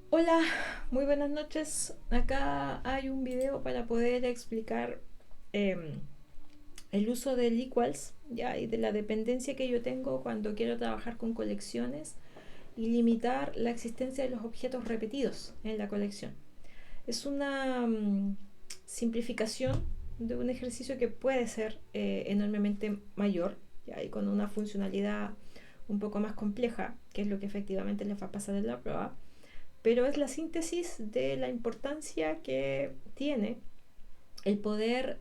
Hola, muy buenas noches. Acá hay un video para poder explicar em, el uso del equals, ya, y de la dependencia que yo tengo cuando quiero trabajar con colecciones y limitar la existencia de los objetos repetidos en la colección. Es una simplificación de un ejercicio que puede ser enormemente mayor, ya, y con una funcionalidad un poco más compleja, que es lo que efectivamente les va a pasar en la prueba, pero es la síntesis de la importancia que tiene el poder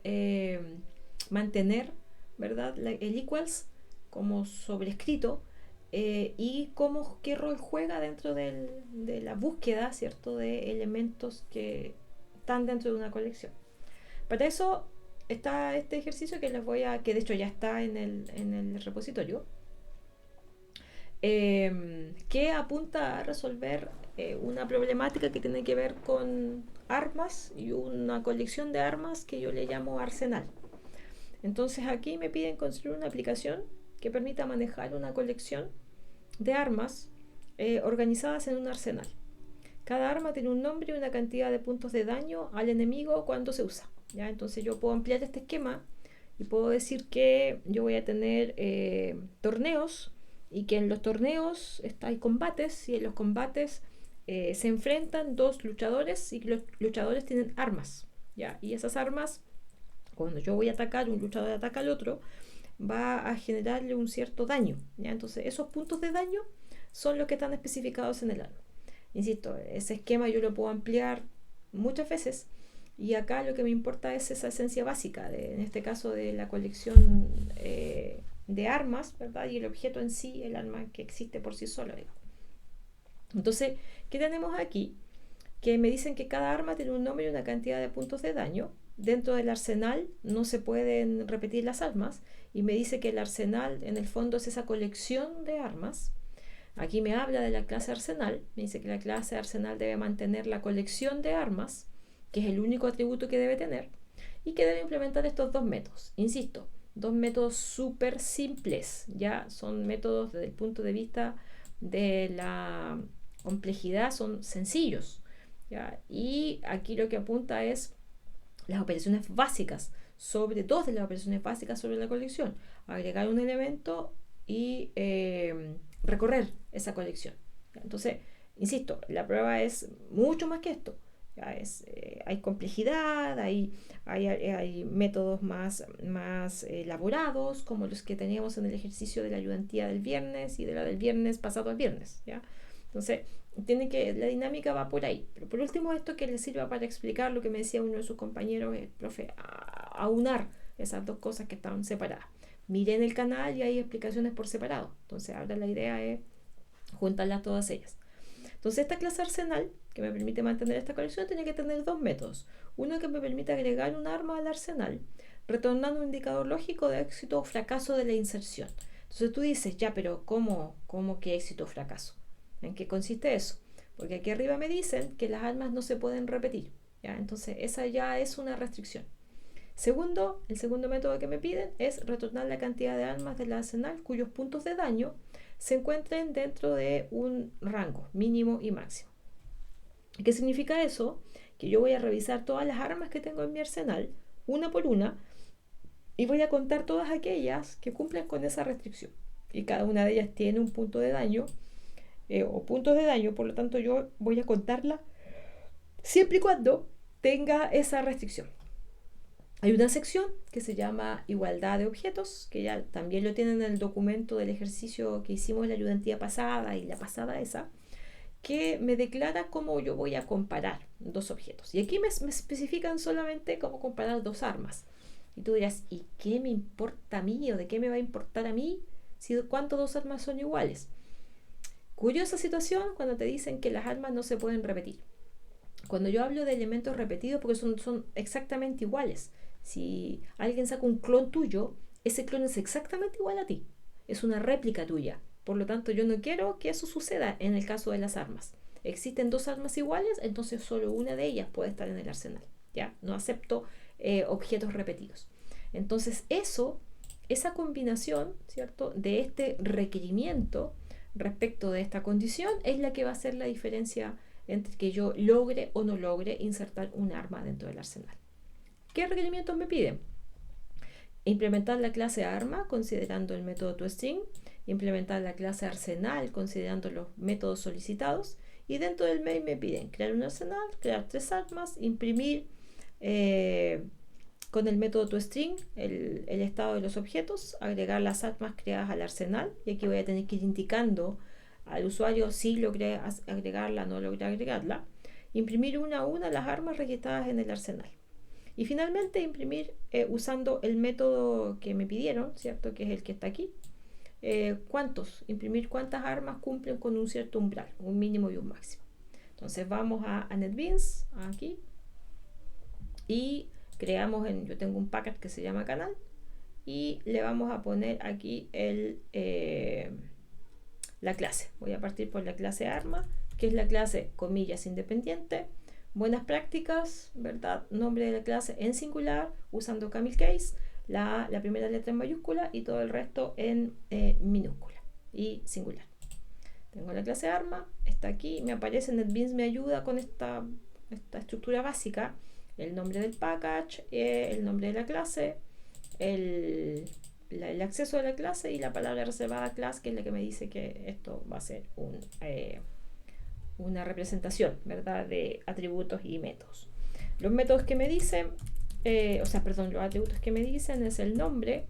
mantener, ¿verdad? El equals como sobrescrito, y cómo, qué rol juega dentro de la búsqueda, ¿cierto?, de elementos que están dentro de una colección. Para eso está este ejercicio que les voy a, que de hecho ya está en el repositorio, que apunta a resolver una problemática que tiene que ver con armas y una colección de armas que yo le llamo arsenal. Entonces aquí me piden construir una aplicación que permita manejar una colección de armas organizadas en un arsenal. Cada arma tiene un nombre y una cantidad de puntos de daño al enemigo cuando se usa. ¿Ya? Entonces yo puedo ampliar este esquema y puedo decir que yo voy a tener torneos, y que en los torneos hay combates, y en los combates se enfrentan dos luchadores y los luchadores tienen armas. ¿Ya? Y esas armas, cuando yo voy a atacar, un luchador ataca al otro, va a generarle un cierto daño. ¿Ya? Entonces esos puntos de daño son los que están especificados en el arma. Insisto, ese esquema yo lo puedo ampliar muchas veces, y acá lo que me importa es esa esencia básica, en este caso de la colección de armas, ¿verdad? Y el objeto en sí, el arma que existe por sí sola, digamos. Entonces, ¿qué tenemos aquí? Que me dicen que cada arma tiene un nombre y una cantidad de puntos de daño. Dentro del arsenal no se pueden repetir las armas, y me dice que el arsenal en el fondo es esa colección de armas. Aquí me habla de la clase arsenal, me dice que la clase arsenal debe mantener la colección de armas, que es el único atributo que debe tener, y que debe implementar estos dos métodos. Insisto, dos métodos súper simples, ya son métodos desde el punto de vista de la complejidad, son sencillos. ¿Ya? Y aquí lo que apunta es las operaciones básicas, sobre dos de las operaciones básicas sobre la colección: agregar un elemento y recorrer esa colección. Entonces, insisto, la prueba es mucho más que esto. Hay complejidad, hay métodos más elaborados, como los que teníamos en el ejercicio de la ayudantía del viernes y de la del viernes pasado al viernes. ¿Ya? Entonces, la dinámica va por ahí. Pero por último, esto que les sirva para explicar lo que me decía uno de sus compañeros, el profe, a unar esas dos cosas que estaban separadas. Miren el canal y hay explicaciones por separado. Entonces, ahora la idea es juntarlas todas ellas. Entonces, esta clase arsenal que me permite mantener esta colección tiene que tener dos métodos. Uno que me permite agregar un arma al arsenal, retornando un indicador lógico de éxito o fracaso de la inserción. Entonces tú dices, ya, pero ¿cómo que éxito o fracaso? ¿En qué consiste eso? Porque aquí arriba me dicen que las armas no se pueden repetir. ¿Ya? Entonces esa ya es una restricción. Segundo, el segundo método que me piden es retornar la cantidad de armas del arsenal cuyos puntos de daño se encuentren dentro de un rango mínimo y máximo. ¿Qué significa eso? Que yo voy a revisar todas las armas que tengo en mi arsenal, una por una, y voy a contar todas aquellas que cumplen con esa restricción. Y cada una de ellas tiene un punto de daño, o puntos de daño, por lo tanto yo voy a contarla siempre y cuando tenga esa restricción. Hay una sección que se llama igualdad de objetos, que ya también lo tienen en el documento del ejercicio que hicimos en la ayudantía pasada y la pasada esa, que me declara cómo yo voy a comparar dos objetos. Y aquí me especifican solamente cómo comparar dos armas. Y tú dirás, ¿y qué me importa a mí, o de qué me va a importar a mí si cuántas dos armas son iguales? Curiosa situación cuando te dicen que las armas no se pueden repetir. Cuando yo hablo de elementos repetidos, porque son exactamente iguales. Si alguien saca un clon tuyo, ese clon es exactamente igual a ti. Es una réplica tuya. Por lo tanto, yo no quiero que eso suceda en el caso de las armas. Existen dos armas iguales, entonces solo una de ellas puede estar en el arsenal. ¿Ya? No acepto objetos repetidos. Entonces, esa combinación, ¿cierto?, de este requerimiento respecto de esta condición es la que va a hacer la diferencia entre que yo logre o no logre insertar un arma dentro del arsenal. ¿Qué requerimientos me piden? Implementar la clase arma considerando el método toString, implementar la clase arsenal considerando los métodos solicitados, y dentro del main me piden crear un arsenal, crear 3 armas, imprimir con el método toString el estado de los objetos, agregar las armas creadas al arsenal, y aquí voy a tener que ir indicando al usuario si logré agregarla o no logré agregarla, imprimir una a una las armas registradas en el arsenal. Y finalmente imprimir usando el método que me pidieron, ¿cierto? Que es el que está aquí. Imprimir cuántas armas cumplen con un cierto umbral, un mínimo y un máximo. Entonces vamos a NetBeans, aquí, y creamos, yo tengo un package que se llama canal, y le vamos a poner aquí la clase. Voy a partir por la clase arma, que es la clase comillas independiente. Buenas prácticas, ¿verdad? Nombre de la clase en singular, usando camel case, la primera letra en mayúscula y todo el resto en minúscula y singular. Tengo la clase arma, está aquí, me aparece NetBeans, me ayuda con esta estructura básica, el nombre del package, el nombre de la clase, el acceso a la clase y la palabra reservada class, que es la que me dice que esto va a ser una representación, ¿verdad?, de atributos y métodos. Los métodos que me dicen, los atributos que me dicen es el nombre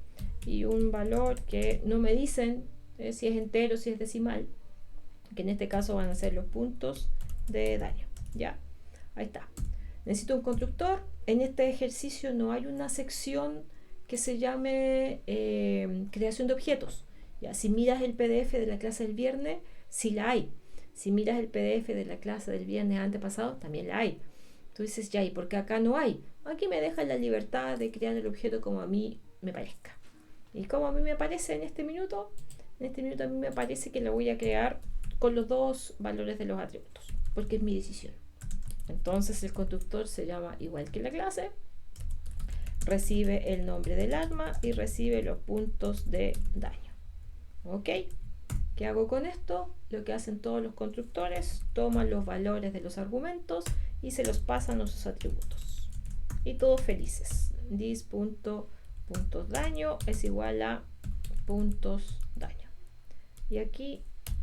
y un valor que no me dicen si es entero, si es decimal, que en este caso van a ser los puntos de daño. Ya, ahí está. Necesito un constructor. En este ejercicio no hay una sección que se llame creación de objetos. Ya, si miras el PDF de la clase del viernes, sí la hay. Si miras el PDF de la clase del viernes antepasado, también la hay. Tú dices, ya, ¿y por qué acá no hay? Aquí me deja la libertad de crear el objeto como a mí me parezca. Y como a mí me parece en este minuto a mí me parece que lo voy a crear con los dos valores de los atributos, porque es mi decisión. Entonces el constructor se llama igual que la clase, recibe el nombre del arma y recibe los puntos de daño. ¿Ok? ¿Qué hago con esto? Lo que hacen todos los constructores, toman los valores de los argumentos y se los pasan a sus atributos. Y todos felices. This.puntos daño es igual a puntos daño. Y aquí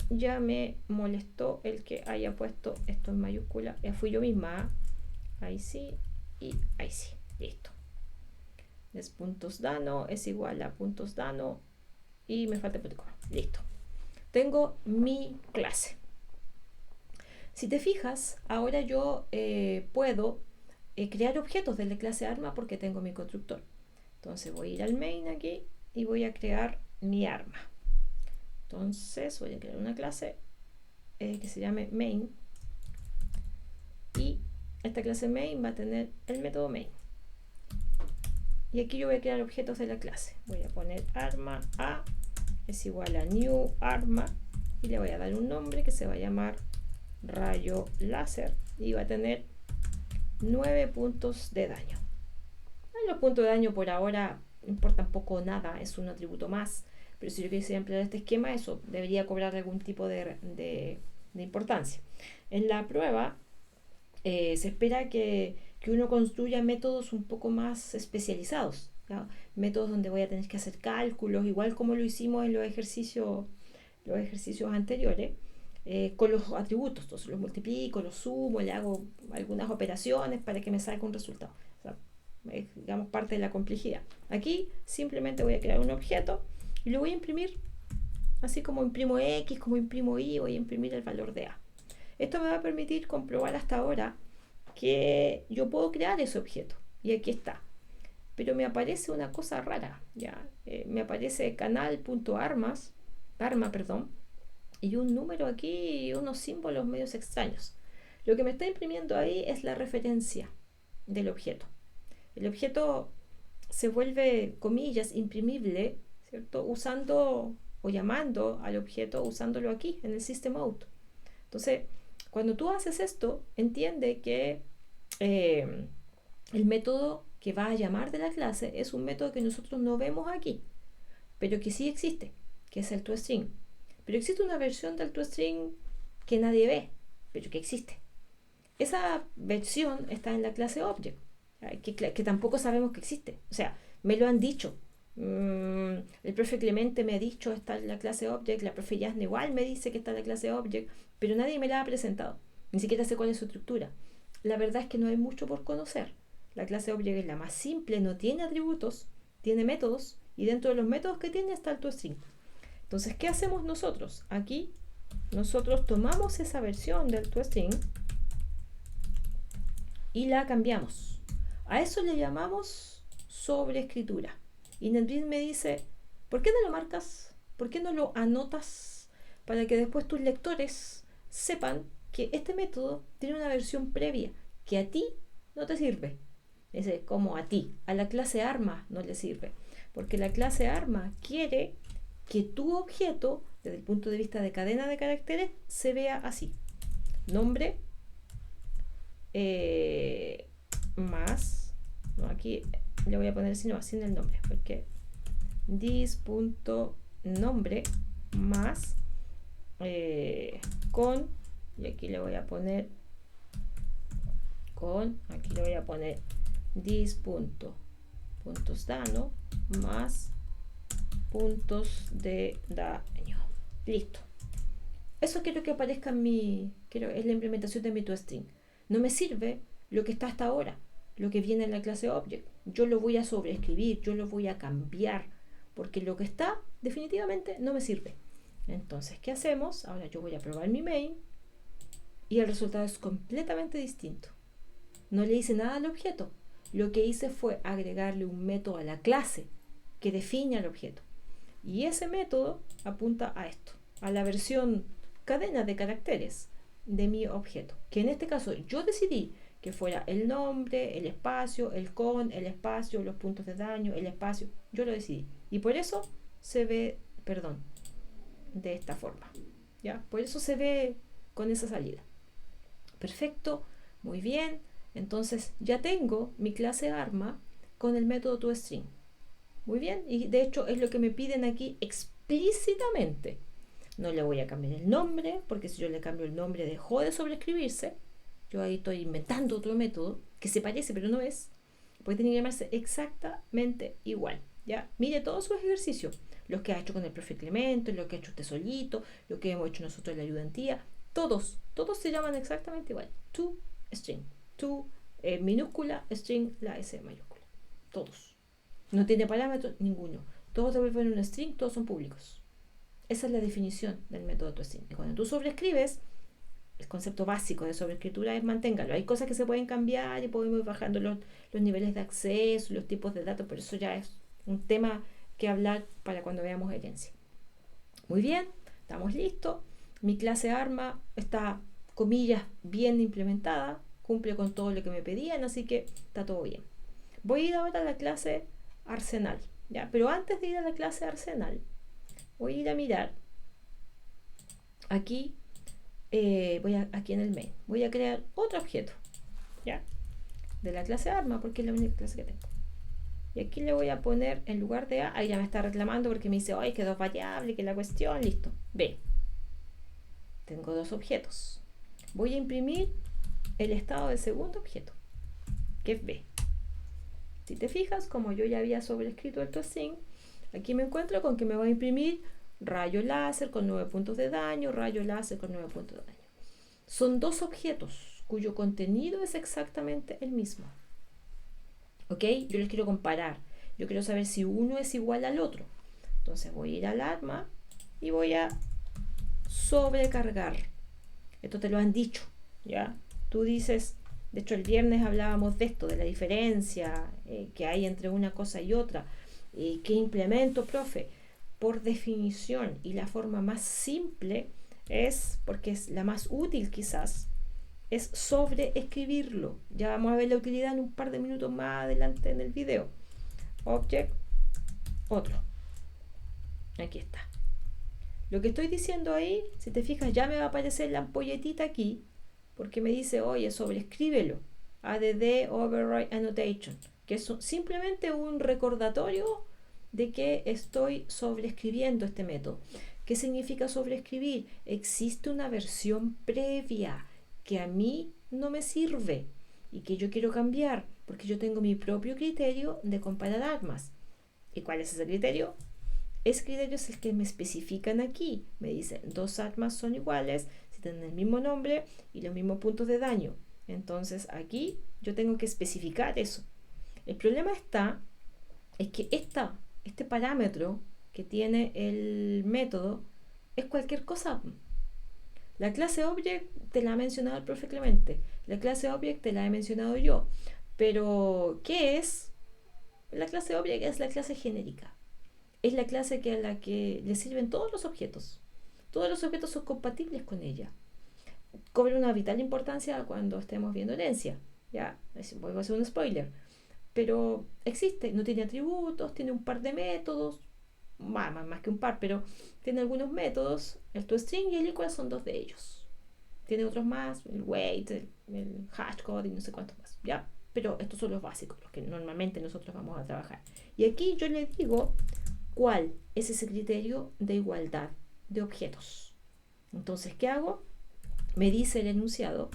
ya me molestó el que haya puesto esto en mayúscula. Ya fui yo misma. Ahí sí y ahí sí. Listo. Puntos daño es igual a puntos daño y me falta el protocolo. Listo. Tengo mi clase. Si te fijas, ahora yo puedo crear objetos de la clase arma porque tengo mi constructor. Entonces voy a ir al main aquí y voy a crear mi arma. Entonces voy a crear una clase que se llame main, y esta clase main va a tener el método main. Y aquí yo voy a crear objetos de la clase. Voy a poner arma a es igual a new arma y le voy a dar un nombre que se va a llamar rayo láser y va a tener 9 puntos de daño. Los puntos de daño por ahora importan poco o nada, es un atributo más, pero si yo quisiera emplear este esquema, eso debería cobrar algún tipo de importancia. En la prueba se espera que uno construya métodos un poco más especializados, ¿ya? Métodos donde voy a tener que hacer cálculos, igual como lo hicimos en los ejercicios anteriores, con los atributos. Entonces los multiplico, los sumo, le hago algunas operaciones para que me salga un resultado. O sea, digamos, parte de la complejidad. Aquí simplemente voy a crear un objeto y lo voy a imprimir, así como imprimo X, como imprimo Y, voy a imprimir el valor de A. Esto me va a permitir comprobar hasta ahora que yo puedo crear ese objeto. Y aquí está. Pero me aparece una cosa rara, ¿ya? Me aparece canal.arma, y un número aquí y unos símbolos medios extraños. Lo que me está imprimiendo ahí es la referencia del objeto. El objeto se vuelve, comillas, imprimible, ¿cierto?, usando o llamando al objeto usándolo aquí en el system out. Entonces, cuando tú haces esto, entiende que el método que va a llamar de la clase es un método que nosotros no vemos aquí, pero que sí existe, que es el toString. Pero existe una versión del toString que nadie ve, pero que existe. Esa versión está en la clase object, que tampoco sabemos que existe. O sea, me lo han dicho. El profe Clemente me ha dicho está en la clase object, la profe Yasna igual me dice que está en la clase object, pero nadie me la ha presentado. Ni siquiera sé cuál es su estructura. La verdad es que no hay mucho por conocer. La clase object es la más simple, no tiene atributos, tiene métodos, y dentro de los métodos que tiene está el toString. Entonces, ¿qué hacemos nosotros? Aquí nosotros tomamos esa versión del toString y la cambiamos. A eso le llamamos sobreescritura. Y NetBeans me dice, ¿por qué no lo marcas? ¿Por qué no lo anotas? Para que después tus lectores sepan que este método tiene una versión previa que a ti no te sirve. Es como a ti, a la clase arma no le sirve. Porque la clase arma quiere que tu objeto, desde el punto de vista de cadena de caracteres, se vea así. Nombre más, no, aquí le voy a poner sin el nombre, porque this.nombre más con, y aquí le voy a poner con, aquí le voy a poner this.puntos dano más puntos de daño. Listo. Eso quiero que aparezca en es la implementación de mi toString. No me sirve lo que está hasta ahora, lo que viene en la clase object. Yo lo voy a sobreescribir, yo lo voy a cambiar, porque lo que está definitivamente no me sirve. Entonces, ¿qué hacemos? Ahora yo voy a probar mi main y el resultado es completamente distinto. No le hice nada al objeto. Lo que hice fue agregarle un método a la clase que define al objeto. Y ese método apunta a esto, a la versión cadena de caracteres de mi objeto, que en este caso yo decidí que fuera el nombre, el espacio, el con, el espacio, los puntos de daño, el espacio, yo lo decidí. Y por eso se ve, de esta forma, ¿ya? Por eso se ve con esa salida. Perfecto, muy bien. Entonces ya tengo mi clase arma con el método toString. Muy bien, y de hecho es lo que me piden aquí explícitamente. No le voy a cambiar el nombre, porque si yo le cambio el nombre dejó de sobreescribirse. Yo ahí estoy inventando otro método que se parece pero no es, porque tiene que llamarse exactamente igual. ¿Ya? Mire todos sus ejercicios, los que ha hecho con el profe Clemente, los que ha hecho usted solito, lo que hemos hecho nosotros en la ayudantía, todos se llaman exactamente igual. toString, minúscula, string, la S mayúscula. Todos. No tiene parámetros ninguno. Todos devuelven un string, todos son públicos. Esa es la definición del método toString. Y cuando tú sobreescribes, el concepto básico de sobreescritura es manténgalo. Hay cosas que se pueden cambiar y podemos ir bajando los niveles de acceso, los tipos de datos, pero eso ya es un tema que hablar para cuando veamos herencia. Muy bien, estamos listos. Mi clase arma está, comillas, bien implementada, cumple con todo lo que me pedían, así que está todo bien. Voy a ir ahora a la clase arsenal, ¿ya? Pero antes de ir a la clase arsenal, voy a ir a mirar aquí, aquí en el main, voy a crear otro objeto, ¿ya? De la clase arma, porque es la única clase que tengo. Y aquí le voy a poner, en lugar de A, ahí ya me está reclamando porque me dice, oye, que dos variables, que la cuestión, listo, B. Tengo dos objetos. Voy a imprimir el estado del segundo objeto, que es B. Si te fijas, como yo ya había sobreescrito el toString, aquí me encuentro con que me va a imprimir rayo láser con 9 puntos de daño, rayo láser con 9 puntos de daño. Son dos objetos cuyo contenido es exactamente el mismo. ¿Ok? Yo les quiero comparar. Yo quiero saber si uno es igual al otro. Entonces voy a ir al arma y voy a sobrecargar. Esto te lo han dicho, ¿ya? Tú dices, de hecho el viernes hablábamos de esto, de la diferencia que hay entre una cosa y otra. ¿Qué implemento, profe? Por definición, y la forma más simple es, porque es la más útil quizás, es sobreescribirlo. Ya vamos a ver la utilidad en un par de minutos más adelante en el video. Object, otro. Aquí está. Lo que estoy diciendo ahí, si te fijas, ya me va a aparecer la ampolletita aquí, porque me dice, oye, sobreescríbelo. Add override annotation, que es simplemente un recordatorio de que estoy sobreescribiendo este método. ¿Qué significa sobreescribir? Existe una versión previa que a mí no me sirve y que yo quiero cambiar, porque yo tengo mi propio criterio de comparar armas. ¿Y cuál es ese criterio? Ese criterio es el que me especifican aquí. Me dicen, dos armas son iguales si tienen el mismo nombre y los mismos puntos de daño. Entonces aquí yo tengo que especificar eso. El problema es que este parámetro que tiene el método es cualquier cosa. La clase Object te la ha mencionado el profe Clemente. La clase Object te la he mencionado yo. Pero, ¿qué es? La clase Object es la clase genérica. Es la clase a la que le sirven todos los objetos. Todos los objetos son compatibles con ella. Cobra una vital importancia cuando estemos viendo herencia. Ya, voy a hacer un spoiler. Pero existe, no tiene atributos, tiene un par de métodos, más que un par, pero tiene algunos métodos. El toString y el equal son dos de ellos. Tiene otros más, el wait, el hashcode y no sé cuántos más, ¿ya? Pero estos son los básicos, los que normalmente nosotros vamos a trabajar. Y aquí yo le digo cuál es ese criterio de igualdad de objetos. Entonces, ¿qué hago? Me dice el enunciado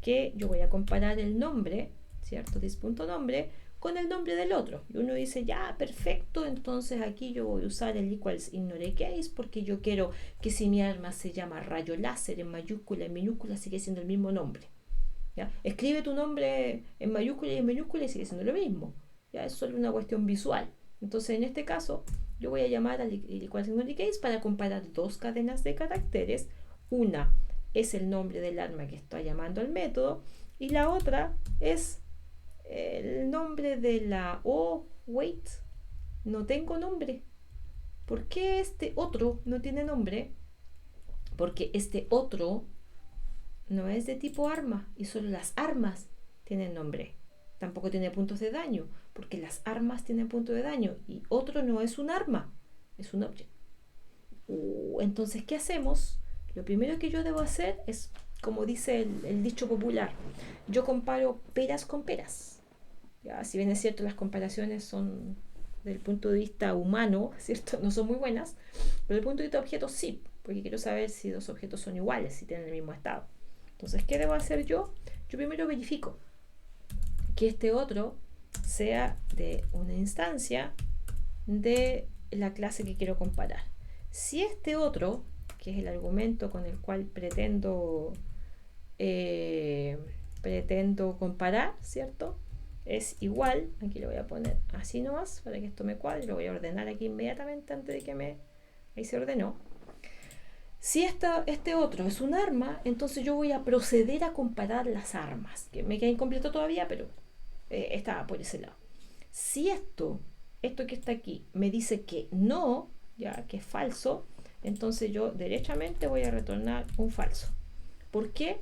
que yo voy a comparar el nombre, ¿cierto? This.nombre con el nombre del otro. Y uno dice, ya, perfecto, entonces aquí yo voy a usar el equals ignore case porque yo quiero que si mi arma se llama rayo láser en mayúscula, en minúscula, sigue siendo el mismo nombre. ¿Ya? Escribe tu nombre en mayúscula y en minúscula y sigue siendo lo mismo. ¿Ya? Es solo una cuestión visual. Entonces, en este caso, yo voy a llamar al equals ignore case para comparar dos cadenas de caracteres. Una es el nombre del arma que está llamando al método y la otra es el nombre de la... Oh, wait, no tengo nombre. ¿Por qué este otro no tiene nombre? Porque este otro no es de tipo arma y solo las armas tienen nombre. Tampoco tiene puntos de daño, porque las armas tienen puntos de daño y otro no es un arma, es un objeto. Entonces, ¿qué hacemos? Lo primero que yo debo hacer es, como dice el dicho popular, yo comparo peras con peras. Ya, si bien es cierto, las comparaciones son del punto de vista humano, ¿cierto? No son muy buenas, pero desde el punto de vista de objetos sí, porque quiero saber si dos objetos son iguales, si tienen el mismo estado. Entonces, ¿qué debo hacer yo? Yo primero verifico que este otro sea de una instancia de la clase que quiero comparar. Si este otro, que es el argumento con el cual pretendo comparar, ¿cierto? Es igual, aquí lo voy a poner así nomás para que esto me cuadre, lo voy a ordenar aquí inmediatamente antes de que ahí se ordenó. Si este otro es un arma, entonces yo voy a proceder a comparar las armas, que me queda incompleto todavía, pero estaba por ese lado. Si esto que está aquí me dice que no, ya que es falso, entonces yo derechamente voy a retornar un falso. ¿Por qué?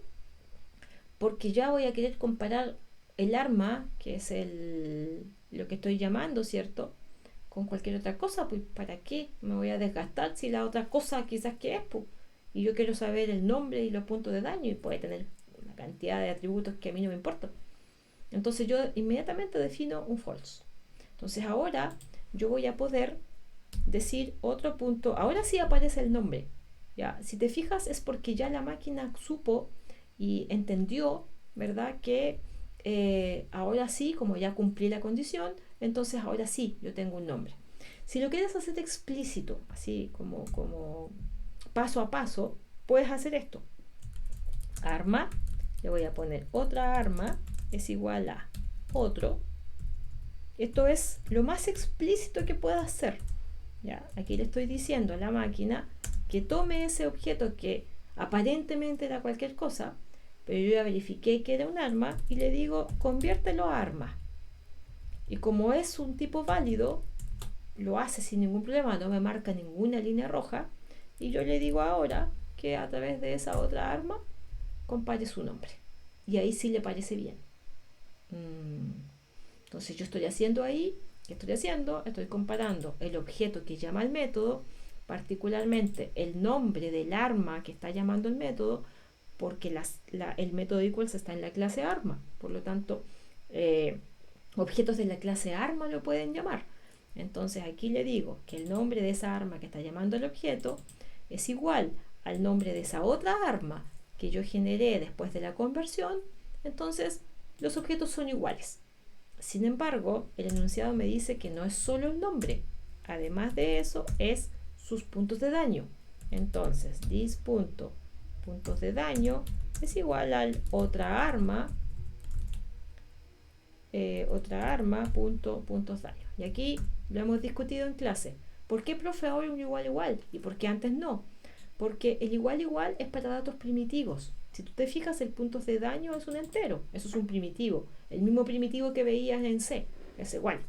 Porque ya voy a querer comparar el arma, que es lo que estoy llamando, ¿cierto? Con cualquier otra cosa, pues ¿para qué me voy a desgastar si la otra cosa quizás que es? Pues, y yo quiero saber el nombre y los puntos de daño y puede tener una cantidad de atributos que a mí no me importan. Entonces yo inmediatamente defino un false. Entonces ahora yo voy a poder decir otro punto. Ahora sí aparece el nombre. ¿Ya? Si te fijas es porque ya la máquina supo y entendió, ¿verdad? Que ahora sí, como ya cumplí la condición, entonces ahora sí yo tengo un nombre. Si lo quieres hacer explícito, así como paso a paso, puedes hacer esto. Arma, le voy a poner otra arma, es igual a otro. Esto es lo más explícito que pueda hacer. ¿Ya? Aquí le estoy diciendo a la máquina que tome ese objeto que aparentemente era cualquier cosa, pero yo ya verifiqué que era un arma y le digo conviértelo a arma. Y como es un tipo válido, lo hace sin ningún problema, no me marca ninguna línea roja. Y yo le digo ahora que a través de esa otra arma compare su nombre. Y ahí sí le parece bien. Entonces yo estoy haciendo ahí, ¿qué estoy haciendo? Estoy comparando el objeto que llama el método, particularmente el nombre del arma que está llamando el método, porque el método equals está en la clase arma. Por lo tanto, objetos de la clase arma lo pueden llamar. Entonces aquí le digo que el nombre de esa arma que está llamando el objeto es igual al nombre de esa otra arma que yo generé después de la conversión, entonces los objetos son iguales. Sin embargo, el enunciado me dice que no es solo el nombre, además de eso es sus puntos de daño. Entonces, puntos de daño es igual al puntos daño. Y aquí lo hemos discutido en clase. ¿Por qué, profe, ahora un igual igual? ¿Y por qué antes no? Porque el igual igual es para datos primitivos. Si tú te fijas, el puntos de daño es un entero, eso es un primitivo, el mismo primitivo que veías en C, es igual.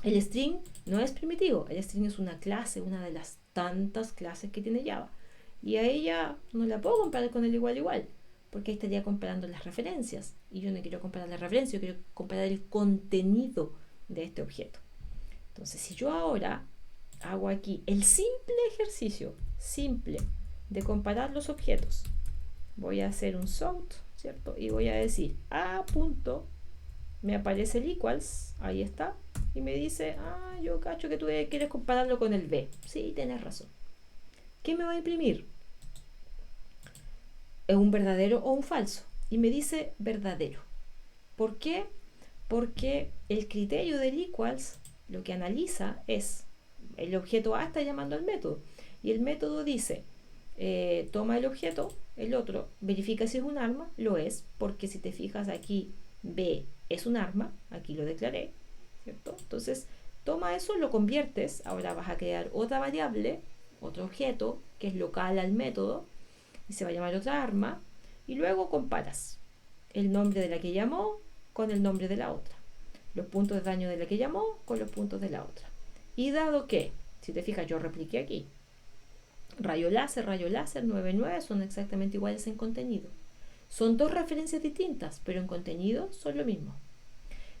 El string no es primitivo, el string es una clase, una de las tantas clases que tiene Java. Y a ella no la puedo comparar con el igual igual, porque ahí estaría comparando las referencias. Y yo no quiero comparar las referencias, yo quiero comparar el contenido de este objeto. Entonces, si yo ahora hago aquí el simple ejercicio, simple, de comparar los objetos, voy a hacer un sort, ¿cierto? Y voy a decir a punto, me aparece el equals, ahí está, y me dice, yo cacho que tú quieres compararlo con el b. Sí, tienes razón. ¿Qué me va a imprimir? ¿Es un verdadero o un falso? Y me dice verdadero. ¿Por qué? Porque el criterio del equals lo que analiza es, el objeto A está llamando al método, y el método dice, toma el objeto, el otro, verifica si es un arma, lo es, porque si te fijas aquí, B es un arma, aquí lo declaré, ¿cierto? Entonces, toma eso, lo conviertes, ahora vas a crear otra variable, otro objeto, que es local al método, y se va a llamar otra arma, y luego comparas el nombre de la que llamó con el nombre de la otra, los puntos de daño de la que llamó con los puntos de la otra. Y dado que, si te fijas, yo repliqué aquí, rayo láser 99 son exactamente iguales en contenido. Son dos referencias distintas, pero en contenido son lo mismo.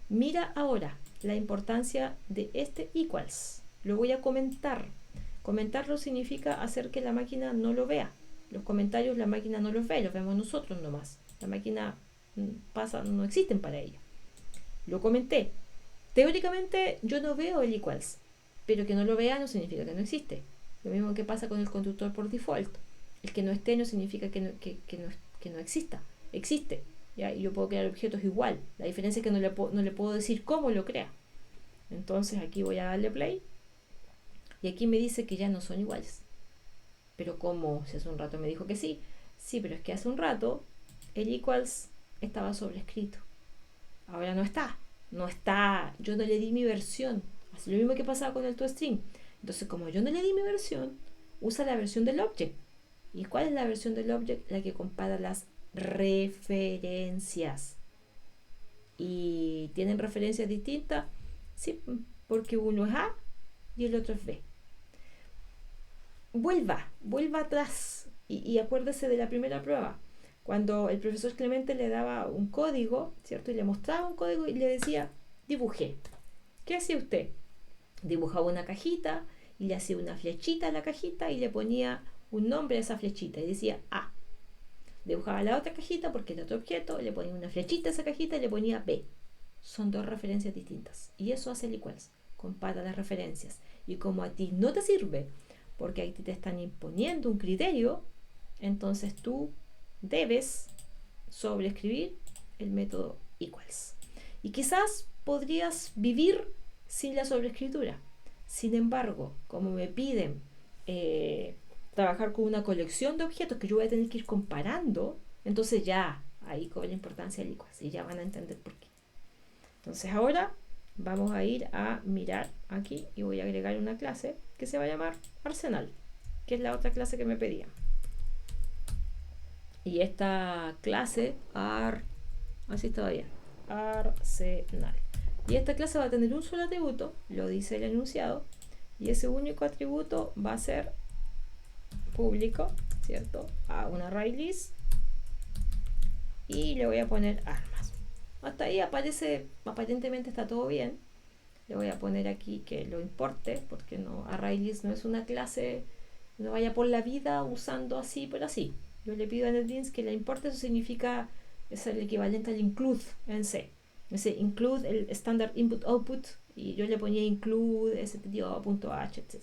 Mira ahora la importancia de este equals. Lo voy a comentar. Comentarlo significa hacer que la máquina no lo vea. Los comentarios la máquina no los ve, los vemos nosotros nomás. La máquina no existen para ella. Lo comenté. Teóricamente yo no veo el equals, pero que no lo vea no significa que no existe. Lo mismo que pasa con el constructor por default. El que no esté no significa que no exista. Existe. ¿Ya? Y yo puedo crear objetos igual. La diferencia es que no le puedo decir cómo lo crea. Entonces aquí voy a darle play. Y aquí me dice que ya no son iguales. Pero como si hace un rato me dijo que sí. Sí, pero es que hace un rato el equals estaba sobrescrito. Ahora no está. No está. Yo no le di mi versión. Así lo mismo que pasaba con el toString. Entonces, como yo no le di mi versión, usa la versión del object. ¿Y cuál es la versión del object? La que compara las referencias. ¿Y tienen referencias distintas? Sí, porque uno es A y el otro es B. Vuelva atrás y acuérdese de la primera prueba. Cuando el profesor Clemente le daba un código, ¿cierto? Y le mostraba un código y le decía, dibujé. ¿Qué hacía usted? Dibujaba una cajita y le hacía una flechita a la cajita y le ponía un nombre a esa flechita y decía A. Dibujaba la otra cajita porque era otro objeto, le ponía una flechita a esa cajita y le ponía B. Son dos referencias distintas. Y eso hace el equals. Compara las referencias. Y como a ti no te sirve, porque ahí te están imponiendo un criterio, entonces tú debes sobreescribir el método equals. Y quizás podrías vivir sin la sobreescritura. Sin embargo, como me piden trabajar con una colección de objetos que yo voy a tener que ir comparando, entonces ya ahí cobra la importancia del equals y ya van a entender por qué. Entonces ahora vamos a ir a mirar aquí y voy a agregar una clase que se va a llamar Arsenal, que es la otra clase que me pedían. Y esta clase, así estaba bien, Arsenal. Y esta clase va a tener un solo atributo, lo dice el enunciado, y ese único atributo va a ser público, ¿cierto? A un array list y le voy a poner armas. Hasta ahí aparentemente está todo bien. Le voy a poner aquí que lo importe, porque no, array list no es una clase, no vaya por la vida usando así por así. Yo le pido a NetBeans que la importe, eso significa, es el equivalente al include en C. Ese include el standard input output y yo le ponía include stdio.h, etc.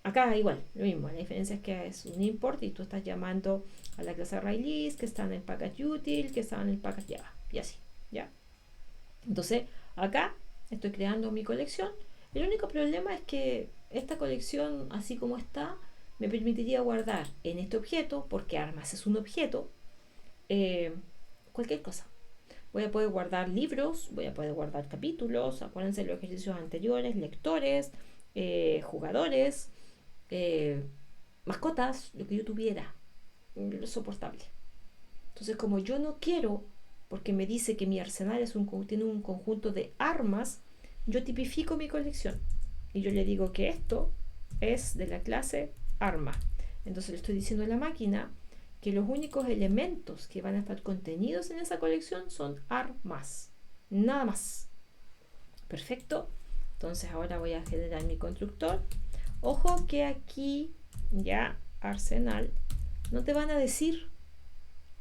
Acá igual, lo mismo, la diferencia es que es un import y tú estás llamando a la clase ArrayList que está en el package util, que está en el package Java, y así, ¿ya? Entonces, acá estoy creando mi colección. El único problema es que esta colección, así como está, me permitiría guardar en este objeto, porque armas es un objeto, eh, cualquier cosa. Voy a poder guardar libros, voy a poder guardar capítulos, acuérdense de los ejercicios anteriores, lectores, jugadores, eh, mascotas, lo que yo tuviera, soportable. Entonces, como yo no quiero, porque me dice que mi arsenal tiene un conjunto de armas, yo tipifico mi colección. Y yo le digo que esto es de la clase arma. Entonces le estoy diciendo a la máquina que los únicos elementos que van a estar contenidos en esa colección son armas. Nada más. Perfecto. Entonces ahora voy a generar mi constructor. Ojo que aquí ya arsenal no te van a decir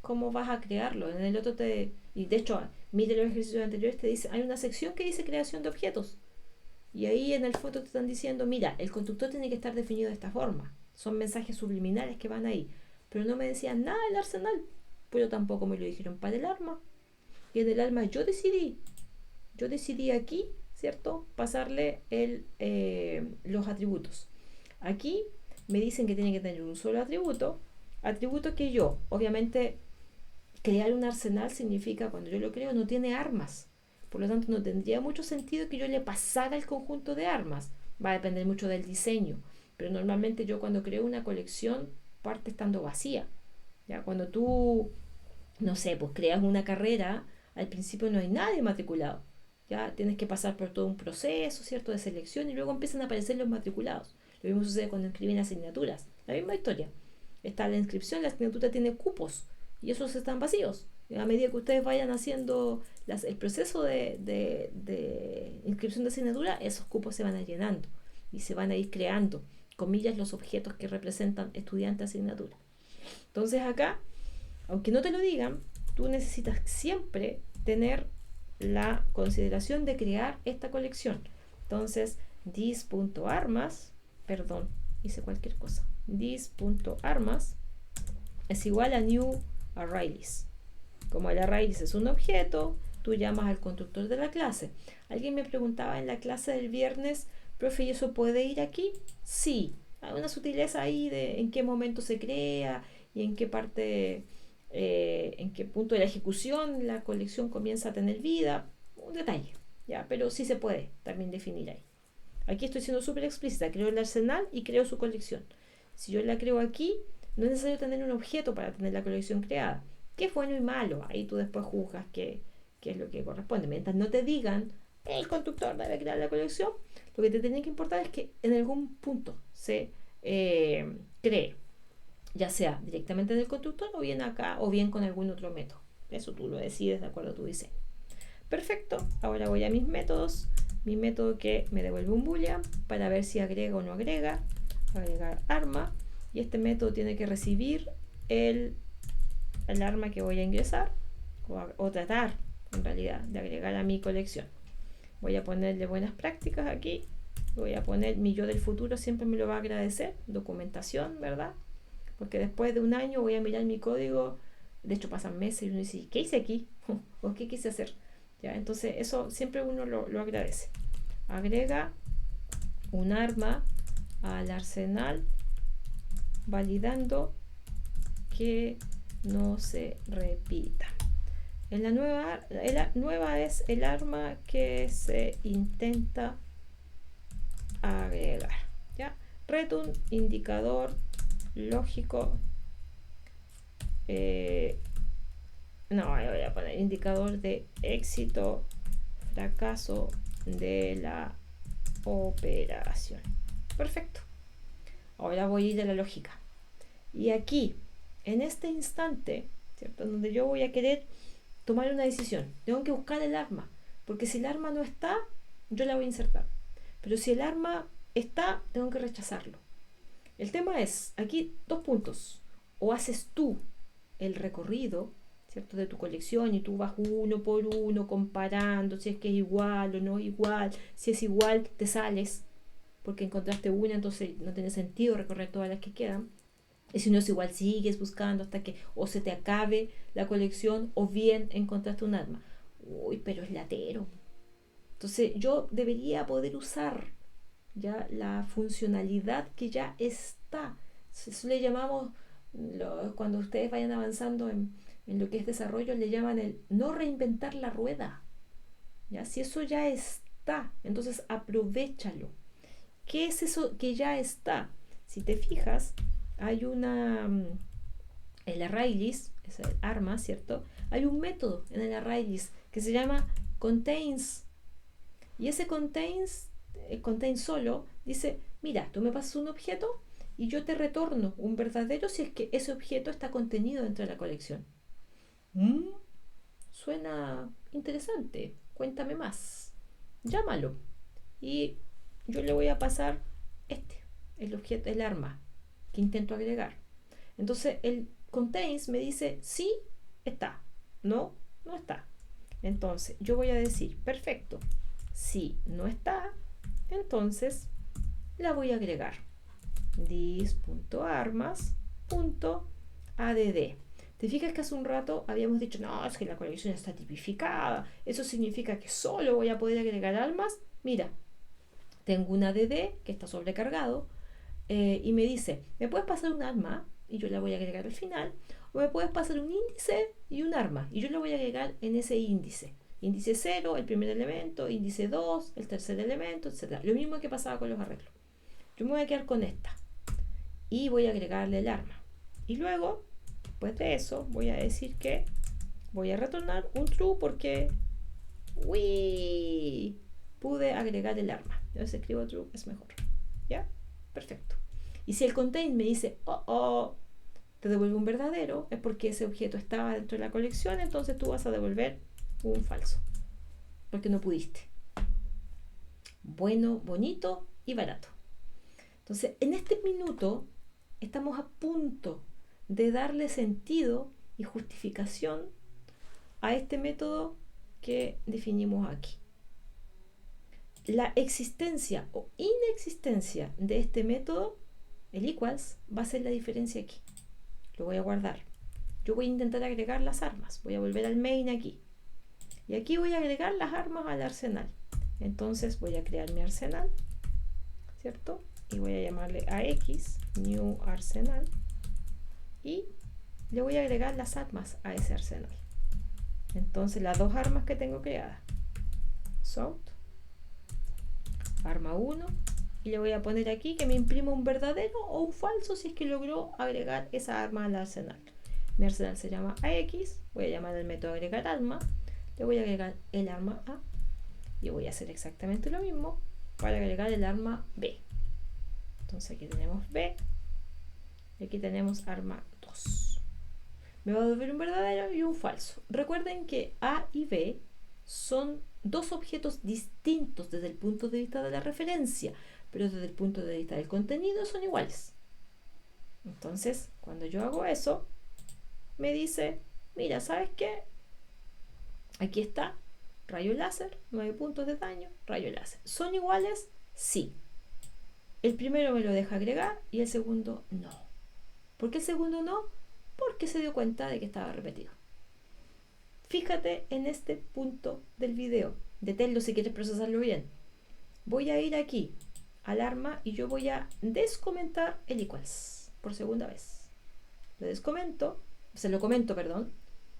cómo vas a crearlo. En el otro y de hecho, mire los ejercicios anteriores, te dice, hay una sección que dice creación de objetos. Y ahí en el foto te están diciendo, mira, el constructor tiene que estar definido de esta forma. Son mensajes subliminales que van ahí. Pero no me decían nada del arsenal. Pero tampoco me lo dijeron para el arma. Y en el arma yo decidí aquí, ¿cierto? Pasarle los atributos. Aquí me dicen que tiene que tener un solo atributo que yo, obviamente, crear un arsenal significa, cuando yo lo creo, no tiene armas. Por lo tanto, no tendría mucho sentido que yo le pasara el conjunto de armas. Va a depender mucho del diseño. Pero normalmente yo cuando creo una colección parte estando vacía. ¿Ya? Cuando tú, no sé, pues creas una carrera, al principio no hay nadie matriculado. Ya tienes que pasar por todo un proceso, ¿cierto?, de selección y luego empiezan a aparecer los matriculados. Lo mismo sucede cuando inscriben asignaturas. La misma historia. Está la inscripción, la asignatura tiene cupos y esos están vacíos. A medida que ustedes vayan haciendo el proceso de inscripción de asignatura, esos cupos se van a ir llenando y se van a ir creando, comillas, los objetos que representan estudiantes de asignatura. Entonces acá, aunque no te lo digan, tú necesitas siempre tener la consideración de crear esta colección. Entonces, this.armas, perdón, hice cualquier cosa. This.armas es igual a new ArrayList. Como el ArrayList es un objeto, tú llamas al constructor de la clase. Alguien me preguntaba en la clase del viernes, profe, ¿y eso puede ir aquí? Sí, hay una sutileza ahí de en qué momento se crea y en qué parte, en qué punto de la ejecución la colección comienza a tener vida. Un detalle, ya, pero sí se puede también definir ahí. Aquí estoy siendo súper explícita, creo el arsenal y creo su colección. Si yo la creo aquí, no es necesario tener un objeto para tener la colección creada. ¿Qué es bueno y malo? Ahí tú después juzgas qué es lo que corresponde. Mientras no te digan, el constructor debe crear la colección, lo que te tiene que importar es que en algún punto se cree, ya sea directamente en el constructor o bien acá o bien con algún otro método. Eso tú lo decides de acuerdo a tu diseño. Perfecto, ahora voy a mis métodos. Mi método que me devuelve un boolean para ver si agrega o no agrega. Agregar arma. Y este método tiene que recibir el arma que voy a ingresar o tratar en realidad de agregar a mi colección. Voy a ponerle buenas prácticas aquí. Voy a poner mi yo del futuro, siempre me lo va a agradecer. Documentación, ¿verdad? Porque después de un año voy a mirar mi código. De hecho pasan meses y uno dice, ¿qué hice aquí? ¿O qué quise hacer? ¿Ya? Entonces eso siempre uno lo agradece. Agrega un arma al arsenal validando que no se repita. La nueva es el arma que se intenta agregar. ¿Ya? Return indicador lógico. No, voy a poner indicador de éxito, fracaso de la operación. Perfecto. Ahora voy a ir a la lógica. Y aquí, en este instante, ¿cierto?, donde yo voy a querer tomar una decisión, tengo que buscar el arma, porque si el arma no está, yo la voy a insertar. Pero si el arma está, tengo que rechazarlo. El tema es, aquí dos puntos. O haces tú el recorrido, ¿cierto?, de tu colección y tú vas uno por uno comparando si es que es igual o no igual. Si es igual, te sales porque encontraste una, entonces no tiene sentido recorrer todas las que quedan. Y si no es igual, sigues buscando hasta que o se te acabe la colección o bien encontraste un arma. Uy, pero es latero. Entonces yo debería poder usar ya la funcionalidad que ya está. Eso le llamamos, cuando ustedes vayan avanzando en lo que es desarrollo, le llaman el no reinventar la rueda. ¿Ya? Si eso ya está, entonces aprovéchalo. ¿Qué es eso que ya está? Si te fijas, hay una, el array list, es el arma, ¿cierto? Hay un método en el array list que se llama contains. Y ese contains solo dice, mira, tú me pasas un objeto y yo te retorno un verdadero si es que ese objeto está contenido dentro de la colección. ¿Mm? Suena interesante. Cuéntame más. Llámalo. Y yo le voy a pasar el objeto, el arma que intento agregar. Entonces el contains me dice sí, está, no, no está. Entonces yo voy a decir, perfecto, si no está, entonces la voy a agregar. Dis.armas.add. ¿Te fijas que hace un rato habíamos dicho, no, es que la colección está tipificada, eso significa que solo voy a poder agregar armas? Mira, tengo un add que está sobrecargado, y me dice, ¿me puedes pasar un arma? Y yo la voy a agregar al final. O me puedes pasar un índice y un arma. Y yo la voy a agregar en ese índice. Índice 0, el primer elemento. Índice 2, el tercer elemento, etc. Lo mismo que pasaba con los arreglos. Yo me voy a quedar con esta. Y voy a agregarle el arma. Y luego, después de eso, voy a decir que voy a retornar un true porque ¡uy! Pude agregar el arma. Yo si escribo true es mejor. ¿Ya? Perfecto. Y si el contain me dice, te devuelve un verdadero, es porque ese objeto estaba dentro de la colección, entonces tú vas a devolver un falso, porque no pudiste. Bueno, bonito y barato. Entonces, en este minuto estamos a punto de darle sentido y justificación a este método que definimos aquí. La existencia o inexistencia de este método, el equals, va a ser la diferencia aquí. Lo voy a guardar. Yo voy a intentar agregar las armas. Voy a volver al main aquí. Y aquí voy a agregar las armas al arsenal. Entonces voy a crear mi arsenal, ¿cierto? Y voy a llamarle a x, new arsenal. Y le voy a agregar las armas a ese arsenal. Entonces las dos armas que tengo creadas. Sort, arma 1. Y le voy a poner aquí que me imprima un verdadero o un falso si es que logró agregar esa arma al arsenal. Mi arsenal se llama AX, voy a llamar al método agregar arma, le voy a agregar el arma A y voy a hacer exactamente lo mismo para agregar el arma B. Entonces aquí tenemos B y aquí tenemos arma 2. Me va a devolver un verdadero y un falso. Recuerden que A y B son dos objetos distintos desde el punto de vista de la referencia, pero desde el punto de vista del contenido son iguales. Entonces, cuando yo hago eso, me dice, mira, ¿sabes qué? Aquí está, rayo láser, 9 puntos de daño, rayo láser. ¿Son iguales? Sí. El primero me lo deja agregar y el segundo no. ¿Por qué el segundo no? Porque se dio cuenta de que estaba repetido. Fíjate en este punto del video. Deténlo si quieres procesarlo bien. Voy a ir aquí al arma y yo voy a descomentar el equals por segunda vez. Lo descomento, lo comento, perdón.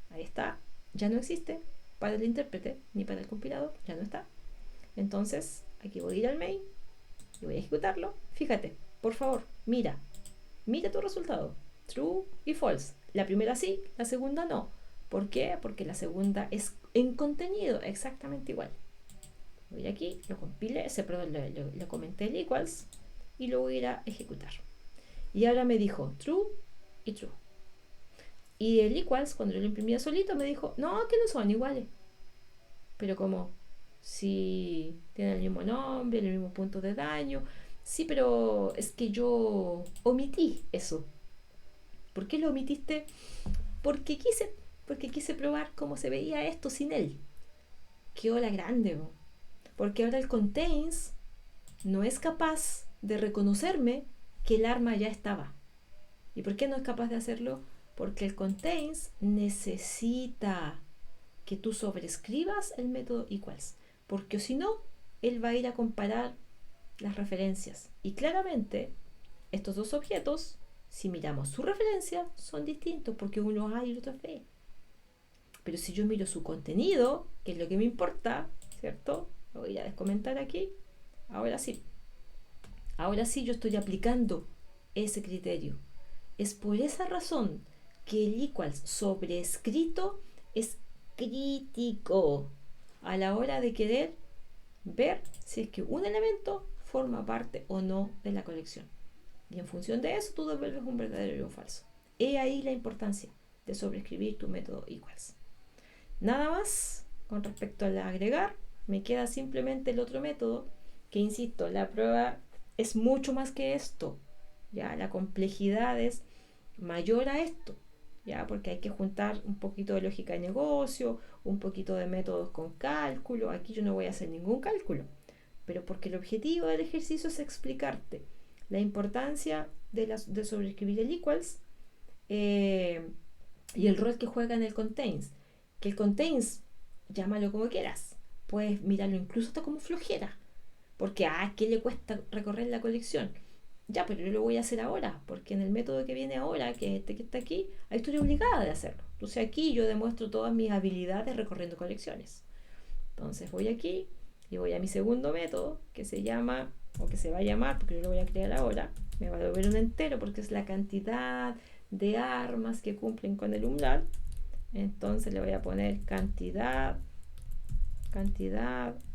Ahí está. Ya no existe para el intérprete ni para el compilador. Ya no está. Entonces, aquí voy a ir al main y voy a ejecutarlo. Fíjate, por favor, mira tu resultado. True y false. La primera sí, la segunda no. ¿Por qué? Porque la segunda es en contenido exactamente igual. Voy aquí, lo compile, le comenté el equals y lo voy a ir a ejecutar. Y ahora me dijo true y true. Y el equals, cuando yo lo imprimía solito, me dijo, no, que no son iguales. Pero como, si tienen el mismo nombre, el mismo punto de daño. Sí, pero es que yo omití eso. ¿Por qué lo omitiste? Porque quise probar cómo se veía esto sin él. Qué ola grande, ¿no? Porque ahora el contains no es capaz de reconocerme que el arma ya estaba. ¿Y por qué no es capaz de hacerlo? Porque el contains necesita que tú sobrescribas el método equals, porque si no, él va a ir a comparar las referencias. Y claramente, estos dos objetos, si miramos su referencia, son distintos, porque uno es A y el otro es B. Pero si yo miro su contenido, que es lo que me importa, ¿cierto? Lo voy a descomentar aquí. Ahora sí. Ahora sí yo estoy aplicando ese criterio. Es por esa razón que el equals sobrescrito es crítico a la hora de querer ver si es que un elemento forma parte o no de la colección. Y en función de eso tú devuelves un verdadero y un falso. He ahí la importancia de sobreescribir tu método equals. Nada más con respecto al agregar, me queda simplemente el otro método, que insisto, la prueba es mucho más que esto. Ya la complejidad es mayor a esto, ya porque hay que juntar un poquito de lógica de negocio, un poquito de métodos con cálculo. Aquí yo no voy a hacer ningún cálculo, pero porque el objetivo del ejercicio es explicarte la importancia de sobreescribir el equals, y el rol que juega en el contains. Que el contains, llámalo como quieras, puedes mirarlo incluso hasta como flojera, porque ¿qué le cuesta recorrer la colección? Ya, pero yo lo voy a hacer ahora, porque en el método que viene ahora, que es este que está aquí, ahí estoy obligada de hacerlo. Entonces aquí yo demuestro todas mis habilidades recorriendo colecciones. Entonces voy aquí y voy a mi segundo método, que se llama, o que se va a llamar, porque yo lo voy a crear ahora, me va a devolver un entero porque es la cantidad de armas que cumplen con el umbral. Entonces le voy a poner cantidad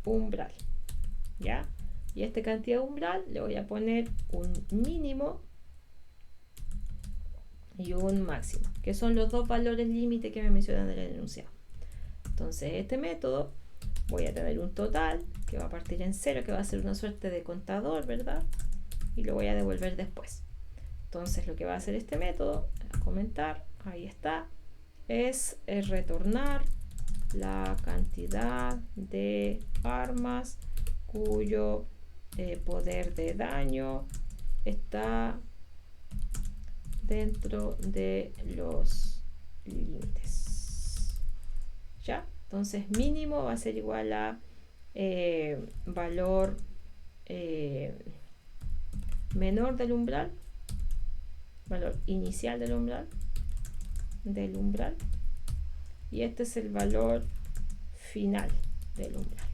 umbral, ¿ya? Y a esta cantidad umbral le voy a poner un mínimo y un máximo, que son los dos valores límite que me mencionan en el enunciado. Entonces este método voy a tener un total que va a partir en 0, que va a ser una suerte de contador, ¿verdad? Y lo voy a devolver después. Entonces lo que va a hacer este método, a comentar, ahí está, es retornar la cantidad de armas cuyo poder de daño está dentro de los límites. ¿Ya? Entonces mínimo va a ser igual a valor menor del umbral, valor inicial del umbral, y este es el valor final del umbral.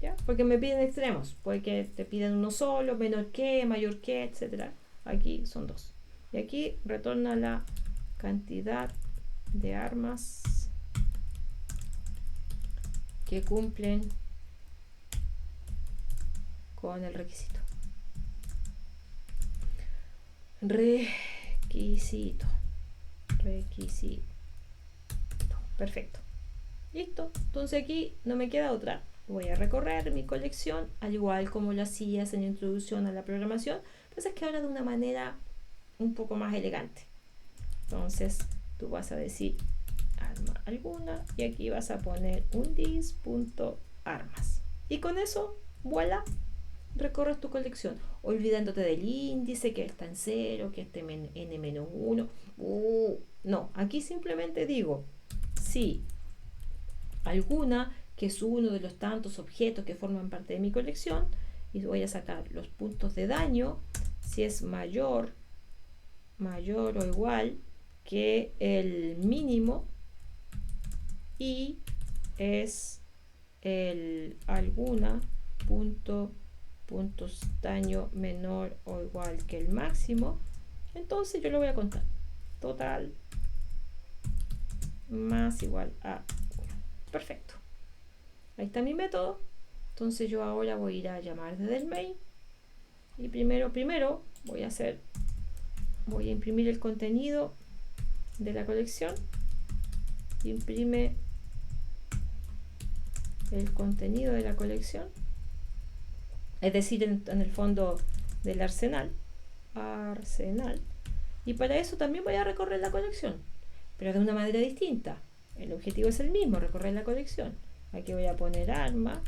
¿Ya? Porque me piden extremos, puede que te pidan uno solo, menor que, mayor que, etc. Aquí son dos. Y aquí retorna la cantidad de armas que cumplen con el requisito. Requisito. Perfecto. Listo. Entonces aquí no me queda otra. Voy a recorrer mi colección, al igual como lo hacías en la introducción a la programación, pues es que ahora de una manera un poco más elegante. Entonces tú vas a decir arma alguna y aquí vas a poner un dis.armas. Y con eso, voilà, recorres tu colección, olvidándote del índice, que está en 0, que esté en n-1. No, aquí simplemente digo, sí, alguna que es uno de los tantos objetos que forman parte de mi colección, y voy a sacar los puntos de daño si es mayor o igual que el mínimo y es el alguna puntos daño menor o igual que el máximo. Entonces yo lo voy a contar, total más igual a 1. Perfecto, ahí está mi método. Entonces yo ahora voy a ir a llamar desde el main y primero voy a imprimir el contenido de la colección. Imprime el contenido de la colección, es decir, en el fondo del arsenal, y para eso también voy a recorrer la colección, pero de una manera distinta. El objetivo es el mismo, recorrer la colección. Aquí voy a poner arma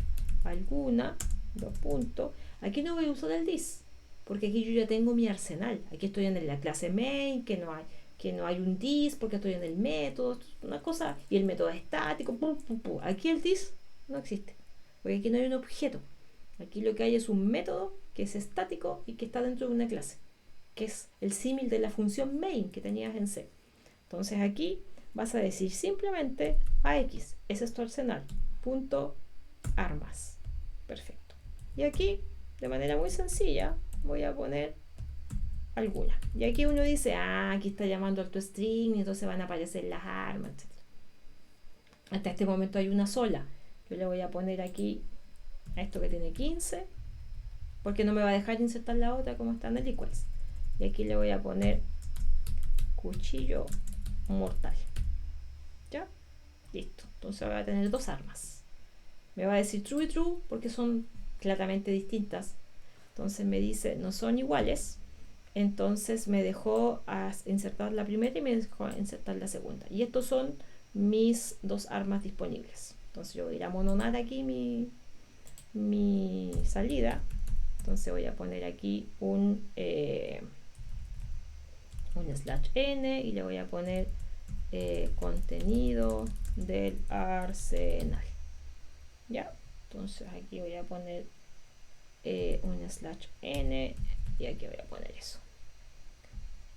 alguna, 2 puntos. Aquí no voy a usar el this, porque aquí yo ya tengo mi arsenal. Aquí estoy en la clase main, que no hay un this, porque estoy en el método, una cosa, y el método es estático, pum, pum, pum. Aquí el this no existe, porque aquí no hay un objeto. Aquí lo que hay es un método que es estático y que está dentro de una clase, que es el símil de la función main que tenías en C. Entonces aquí vas a decir simplemente AX, ese es tu arsenal, punto armas. Perfecto. Y aquí, de manera muy sencilla, voy a poner alguna. Y aquí uno dice, aquí está llamando al tu string, y entonces van a aparecer las armas, etc. Hasta este momento hay una sola. Yo le voy a poner aquí a esto que tiene 15, porque no me va a dejar insertar la otra como está en el equals. Y aquí le voy a poner cuchillo mortal. ¿Ya? Listo. Entonces voy a tener dos armas. Me va a decir true y true porque son claramente distintas. Entonces me dice no son iguales. Entonces me dejó insertar la primera y me dejó insertar la segunda. Y estos son mis dos armas disponibles. Entonces yo voy a ir a mononar aquí mi salida. Entonces voy a poner aquí un slash n y le voy a poner contenido del arsenal. Ya, entonces aquí voy a poner un slash n y aquí voy a poner eso.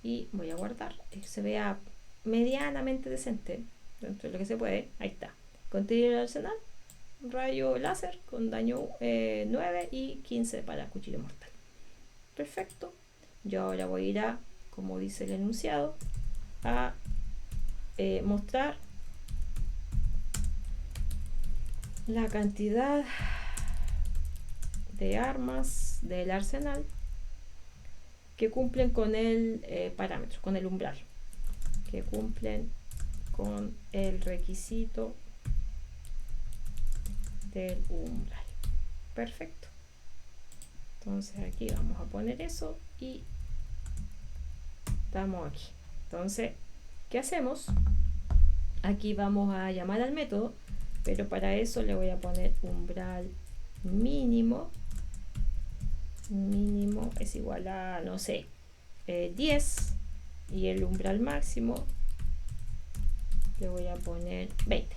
Y voy a guardar, que se vea medianamente decente dentro de lo que se puede. Ahí está. Contenido del arsenal, rayo láser con daño 9 y 15 para cuchillo mortal. Perfecto. Yo ahora voy a ir a, como dice el enunciado, a mostrar la cantidad de armas del arsenal que cumplen con el parámetro, con el umbral, que cumplen con el requisito del umbral. Perfecto. Entonces aquí vamos a poner eso y estamos aquí. Entonces, ¿qué hacemos? Aquí vamos a llamar al método, pero para eso le voy a poner umbral mínimo. Mínimo es igual a, no sé, 10, y el umbral máximo le voy a poner 20.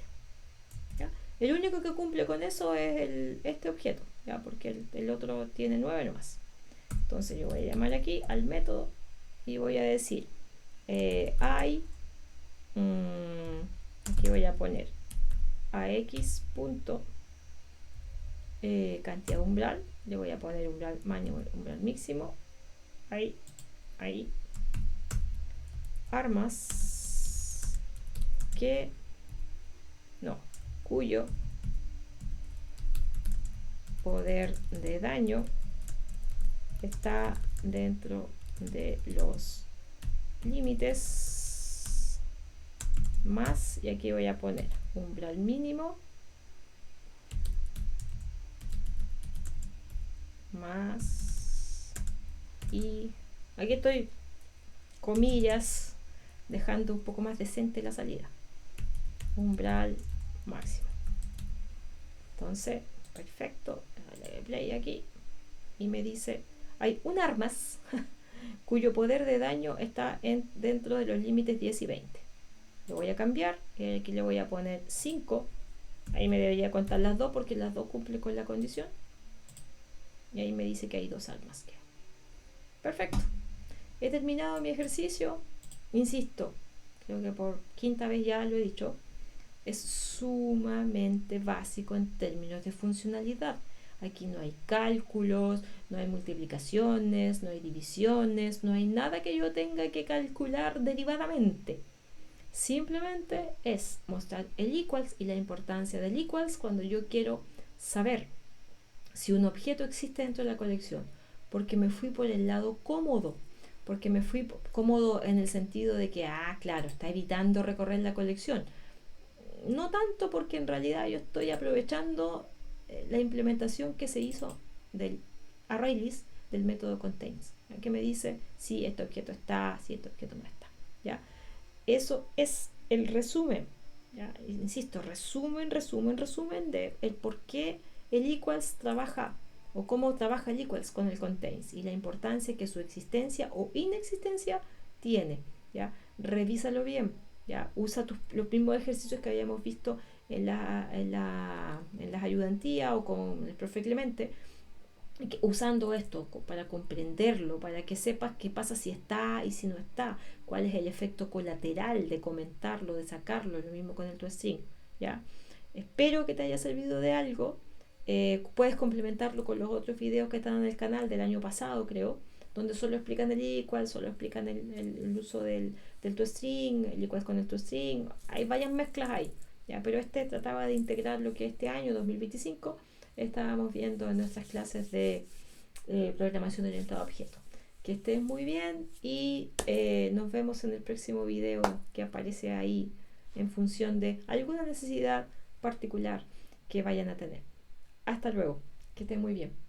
¿Ya? El único que cumple con eso es este objeto, ¿ya? Porque el otro tiene 9 nomás. Entonces yo voy a llamar aquí al método y voy a decir aquí voy a poner ax punto cantidad umbral, le voy a poner umbral mínimo, umbral máximo, ahí armas cuyo poder de daño está dentro de los límites más, y aquí voy a poner umbral mínimo más, y aquí estoy comillas dejando un poco más decente la salida, umbral máximo. Entonces, perfecto, dale play aquí y me dice hay un armas cuyo poder de daño está dentro de los límites 10 y 20. Lo voy a cambiar, aquí le voy a poner 5, ahí me debería contar las dos porque las dos cumplen con la condición, y ahí me dice que hay dos armas. Perfecto, he terminado mi ejercicio. Insisto, creo que por quinta vez ya lo he dicho, es sumamente básico en términos de funcionalidad. Aquí no hay cálculos, no hay multiplicaciones, no hay divisiones, no hay nada que yo tenga que calcular derivadamente. Simplemente es mostrar el equals y la importancia del equals cuando yo quiero saber si un objeto existe dentro de la colección, porque me fui por el lado cómodo, porque me fui cómodo en el sentido de que, claro, está evitando recorrer la colección. No tanto porque en realidad yo estoy aprovechando la implementación que se hizo del ArrayList del método contains, que me dice si este objeto está, si este objeto no está. ¿Ya? Eso es el resumen, ¿ya? Insisto, resumen de el por qué el equals trabaja o cómo trabaja Liquids con el contains y la importancia que su existencia o inexistencia tiene, ¿ya? Revísalo bien, ¿ya? Usa los mismos ejercicios que habíamos visto en las ayudantías o con el profe Clemente, usando esto para comprenderlo, para que sepas qué pasa si está y si no está, cuál es el efecto colateral de comentarlo, de sacarlo, lo mismo con el toestring, ¿ya? Espero que te haya servido de algo. Puedes complementarlo con los otros videos que están en el canal del año pasado, creo, donde solo explican el equal, solo explican el uso del toestring, el equal con el toestring. Hay varias mezclas ahí, ¿ya? Pero este trataba de integrar lo que este año 2025 estábamos viendo en nuestras clases de programación orientada a objetos. Que estés muy bien y nos vemos en el próximo video que aparece ahí en función de alguna necesidad particular que vayan a tener. Hasta luego, que estén muy bien.